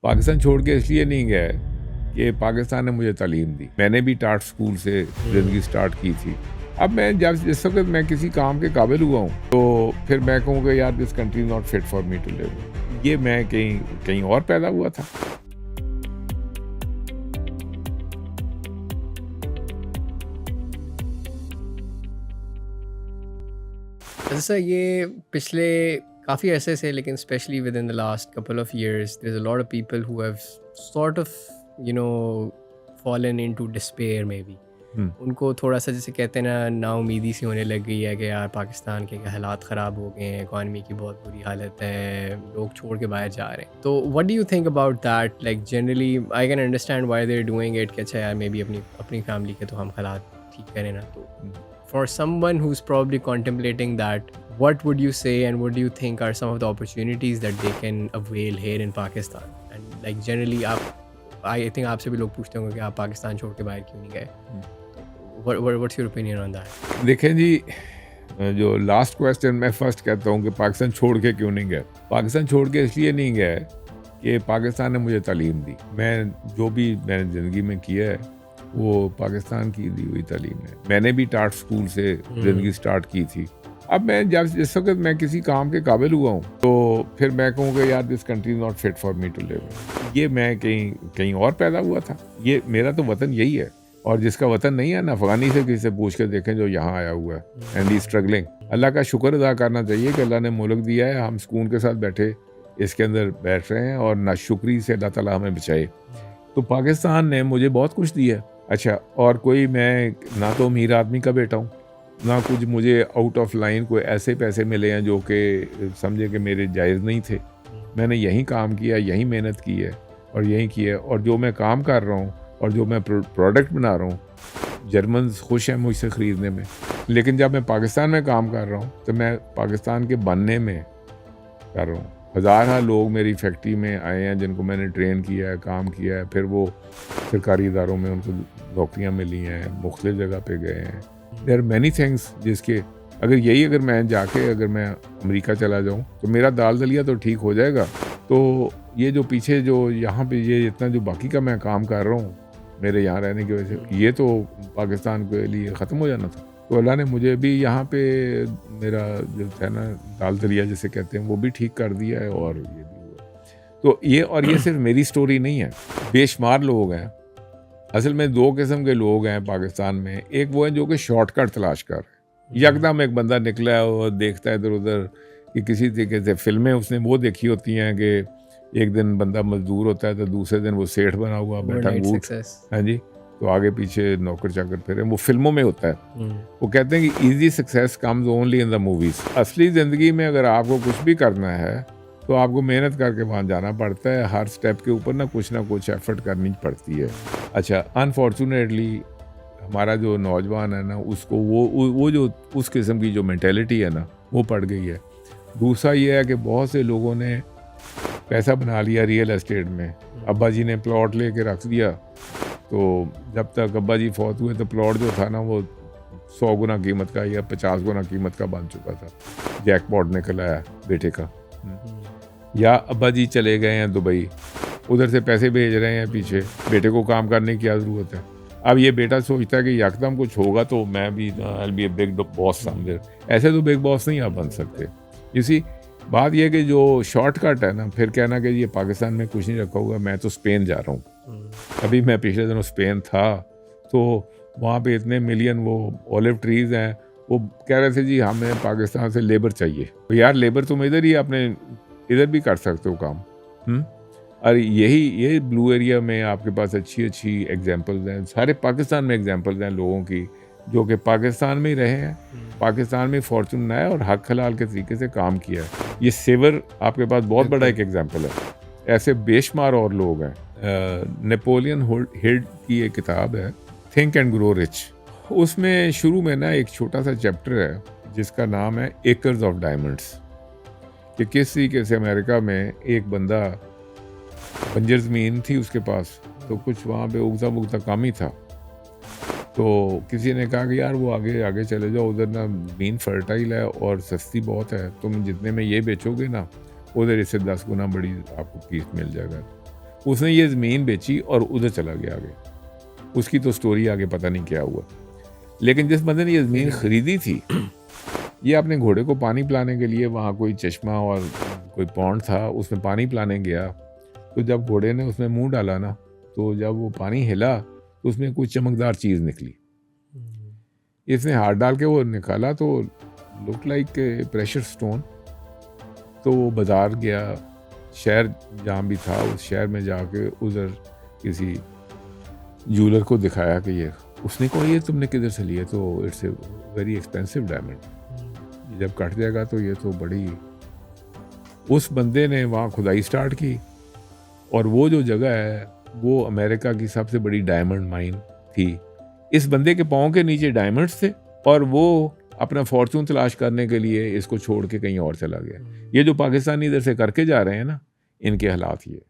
पाकिस्तान छोड़ के इसलिए नहीं गया कि पाकिस्तान ने मुझे तालीम दी। मैंने भी टाट स्कूल से ज़िंदगी स्टार्ट की थी। अब मैं जब जिस वक़्त मैं किसी काम के काबिल हुआ हूँ, तो फिर मैं कहूँगा यार this country is not fit for me to live. ये मैं कहीं कहीं और पैदा हुआ था। जैसा ये पिछले काफ़ी अरसे से लेकिन especially within the last couple of years there is a lot of people who have sort of you know fallen into despair maybe. Hmm. उनको थोड़ा सा जैसे कहते हैं ना नाउमीदी सी होने लग गई है कि यार पाकिस्तान के हालात ख़राब हो गए हैं, इकॉनमी की बहुत बुरी हालत है, लोग छोड़ के बाहर जा रहे हैं। तो what do you think about that? Like generally I can understand why they are doing it कि अच्छा यार मे बी अपनी अपनी फैमिली के तो हम हालात ठीक करें ना। तो for someone who's probably contemplating that, what would you say and what do you think are some of the opportunities that they can avail here in Pakistan? And like generally आप I think आपसे भी लोग पूछते होंगे कि आप पाकिस्तान छोड़ के बाहर क्यों नहीं गए? What's your opinion on that? देखें जी, जो लास्ट क्वेश्चन मैं फर्स्ट कहता हूँ कि पाकिस्तान छोड़ के क्यों नहीं गए। पाकिस्तान छोड़ के इसलिए नहीं गए कि पाकिस्तान ने मुझे तालीम दी। मैं जो भी मैंने ज़िंदगी में किया है वो पाकिस्तान की दी हुई तालीम है। मैंने भी टाट स्कूल से ज़िंदगी स्टार्ट की थी। अब मैं जब जिस वक़्त मैं किसी काम के काबिल हुआ हूँ, तो फिर मैं कहूँगा यार this country is not fit for me to live. ये मैं कहीं कहीं और पैदा हुआ था। ये मेरा तो वतन यही है। और जिसका वतन नहीं है ना, अफ़गानी से किसी से पूछ के देखें जो यहाँ आया हुआ है एंड ही स्ट्रगलिंग। अल्लाह का शुक्र अदा करना चाहिए कि अल्लाह ने मुल्क दिया है, हम सुकून के साथ बैठे इसके अंदर बैठ रहे हैं और नाशुक्री से अल्लाह ताला हमें बचाए। तो पाकिस्तान ने मुझे बहुत कुछ दिया है। अच्छा, और कोई मैं ना तो अमीर आदमी का बेटा हूँ, ना कुछ मुझे आउट ऑफ लाइन कोई ऐसे पैसे मिले हैं जो कि समझे कि मेरे जायज़ नहीं थे। मैंने यहीं काम किया, यहीं मेहनत की है और यहीं किया है। और जो मैं काम कर रहा हूँ और जो मैं प्रोडक्ट बना रहा हूँ, जर्मन्स खुश हैं मुझसे ख़रीदने में। लेकिन जब मैं पाकिस्तान में काम कर रहा हूँ, तो मैं पाकिस्तान के बनने में कर रहा हूँ। हज़ार लोग मेरी फैक्ट्री में आए हैं जिनको मैंने ट्रेन किया है, काम किया है, फिर वो सरकारी इदारों में उनको नौकरियाँ मिली हैं, मुख्तलिफ जगह पे गए हैं। देयर आर मैनी थिंग्स जिसके अगर मैं जाके अगर मैं अमेरिका चला जाऊँ तो मेरा दाल दलिया तो ठीक हो जाएगा। तो ये जो पीछे जो यहाँ पे ये इतना जो बाकी का मैं काम कर रहा हूँ मेरे यहाँ रहने की वजह से, ये तो पाकिस्तान के लिए ख़त्म हो जाना था। तो अल्लाह ने मुझे भी यहाँ पे मेरा जो है ना दाल दलिया जिसे कहते हैं वो भी ठीक कर दिया है और ये भी हुआ। तो ये सिर्फ मेरी स्टोरी नहीं है, बेशुमार लोग हैं। असल में दो किस्म के लोग हैं पाकिस्तान में। एक वो है जो कि शॉर्टकट तलाश कर रहे हैं। यकदम एक बंदा निकला है और देखता है इधर उधर कि किसी तरीके से फिल्में उसने वो देखी होती हैं कि एक दिन बंदा मजदूर होता है तो दूसरे दिन वो सेठ बना हुआ बैठा Overnight ऊँट। success. हाँ जी, तो आगे पीछे नौकर चाकर फिरे, वो फिल्मों में होता है। वो कहते हैं कि easy success comes only in the movies. असली ज़िंदगी में अगर आपको कुछ भी करना है तो आपको मेहनत करके वहाँ जाना पड़ता है। हर स्टेप के ऊपर ना कुछ एफर्ट करनी पड़ती है। अच्छा, अनफॉर्चुनेटली हमारा जो नौजवान है ना उसको वो जो उस किस्म की जो मेंटेलिटी है ना वो पड़ गई है। दूसरा ये है कि बहुत से लोगों ने पैसा बना लिया रियल एस्टेट में। अब्बा जी ने प्लॉट लेके रख दिया, तो जब तक अब्बा जी फौत हुए तो प्लॉट जो था ना वो 100 गुना कीमत का या 50 गुना कीमत का बन चुका था। जैकपॉट निकल आया बेटे का। या अब्बा जी चले गए हैं दुबई, उधर से पैसे भेज रहे हैं पीछे, बेटे को काम करने की क्या ज़रूरत है। अब ये बेटा सोचता है कि यकदम कुछ होगा तो मैं भी आई बी ए बिग बॉस समझे। ऐसे तो बिग बॉस नहीं आप बन सकते। इसी बात यह कि जो शॉर्टकट है ना, फिर कहना कि ये पाकिस्तान में कुछ नहीं रखा होगा, मैं तो स्पेन जा रहा हूँ। अभी मैं पिछले दिनों स्पेन था, तो वहाँ पे इतने मिलियन वो ओलिव ट्रीज़ हैं। वो कह रहे थे जी हमें पाकिस्तान से लेबर चाहिए। तो यार लेबर तुम इधर ही अपने इधर भी कर सकते हो काम। और ये ब्लू एरिया में आपके पास अच्छी एग्जांपल्स हैं। सारे पाकिस्तान में एग्जांपल्स हैं लोगों की जो कि पाकिस्तान में ही रहे हैं, पाकिस्तान में फॉर्चून बनाया और हक हलाल के तरीके से काम किया है। ये सेवर आपके पास बहुत बड़ा एक एग्जांपल है। ऐसे बेशुमार और लोग हैं। नेपोलियन हिल की एक किताब है थिंक एंड ग्रो रिच। उसमें शुरू में ना एक छोटा सा चैप्टर है जिसका नाम है एकर्स ऑफ डायमंड्स, कि किस तरीके से अमेरिका में एक बंदा बंजर ज़मीन थी उसके पास, तो कुछ वहाँ पे उगता मुगता काम ही था। तो किसी ने कहा कि यार वो आगे आगे चले जाओ, उधर ना ज़मीन फर्टाइल है और सस्ती बहुत है, तुम जितने में ये बेचोगे ना उधर इससे 10 गुना बड़ी आपको कीमत मिल जाएगा। उसने ये ज़मीन बेची और उधर चला गया आगे। उसकी तो स्टोरी आगे पता नहीं क्या हुआ, लेकिन जिस बंदे ने ये ज़मीन ख़रीदी थी, ये अपने घोड़े को पानी पिलाने के लिए वहाँ कोई चश्मा और कोई पॉन्ड था, उसमें पानी पिलाने गया। तो जब घोड़े ने उसमें मुंह डाला ना, तो जब वो पानी हिला तो उसमें कोई चमकदार चीज़ निकली। इसने हाथ डाल के वो निकाला तो लुक लाइक प्रेशर स्टोन। तो वो बाज़ार गया, शहर जहाँ भी था उस शहर में जाके उधर किसी ज्वेलर को दिखाया कि ये, उसने कहा ये तुमने किधर से लिया? तो it's a very expensive diamond, जब कट जाएगा तो ये तो बड़ी। उस बंदे ने वहाँ खुदाई स्टार्ट की और वो जो जगह है वो अमेरिका की सबसे बड़ी डायमंड माइन थी। इस बंदे के पाँव के नीचे डायमंड्स थे और वो अपना फॉर्चून तलाश करने के लिए इसको छोड़ के कहीं और चला गया। ये जो पाकिस्तानी इधर से करके जा रहे हैं ना, इनके हालात ये।